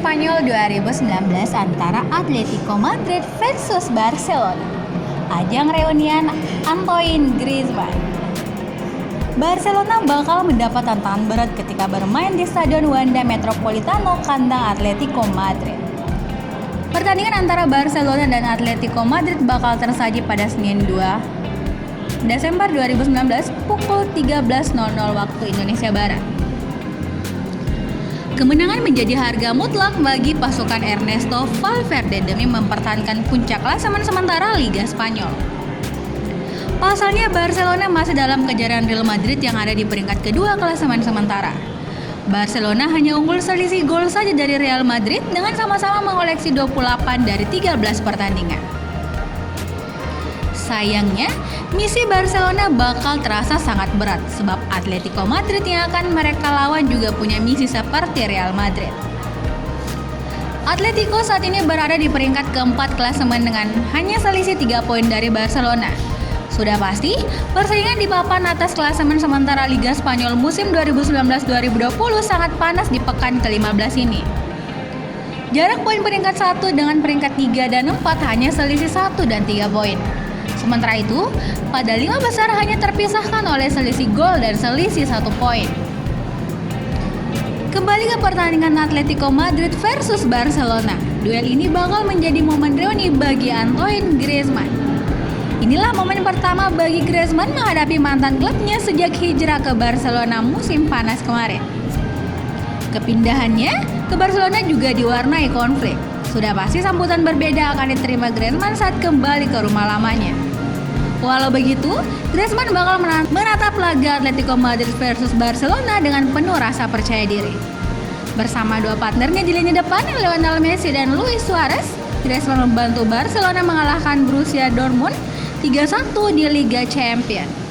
Spanyol 2019 antara Atletico Madrid versus Barcelona. Ajang reunian Antoine Griezmann. Barcelona bakal mendapat tantangan berat ketika bermain di Stadion Wanda Metropolitano kandang Atletico Madrid. Pertandingan antara Barcelona dan Atletico Madrid bakal tersaji pada Senin 2 Desember 2019 pukul 13.00 waktu Indonesia Barat. Kemenangan menjadi harga mutlak bagi pasukan Ernesto Valverde demi mempertahankan puncak klasemen sementara Liga Spanyol. Pasalnya Barcelona masih dalam kejaran Real Madrid yang ada di peringkat kedua klasemen sementara. Barcelona hanya unggul selisih gol saja dari Real Madrid dengan sama-sama mengoleksi 28 dari 13 pertandingan. Sayangnya, misi Barcelona bakal terasa sangat berat sebab Atletico Madrid yang akan mereka lawan juga punya misi seperti Real Madrid. Atletico saat ini berada di peringkat keempat klasemen dengan hanya selisih 3 poin dari Barcelona. Sudah pasti, persaingan di papan atas klasemen sementara Liga Spanyol musim 2019-2020 sangat panas di pekan ke-15 ini. Jarak poin peringkat 1 dengan peringkat 3 dan 4 hanya selisih 1 dan 3 poin. Sementara itu, pada 5 besar hanya terpisahkan oleh selisih gol dan selisih 1 poin. Kembali ke pertandingan Atletico Madrid versus Barcelona. Duel ini bakal menjadi momen reuni bagi Antoine Griezmann. Inilah momen pertama bagi Griezmann menghadapi mantan klubnya sejak hijrah ke Barcelona musim panas kemarin. Kepindahannya ke Barcelona juga diwarnai konflik. Sudah pasti sambutan berbeda akan diterima Griezmann saat kembali ke rumah lamanya. Walau begitu, Griezmann bakal menatap laga Atletico Madrid versus Barcelona dengan penuh rasa percaya diri. Bersama dua partnernya di lini depan, Lionel Messi dan Luis Suarez, Griezmann membantu Barcelona mengalahkan Borussia Dortmund 3-1 di Liga Champions.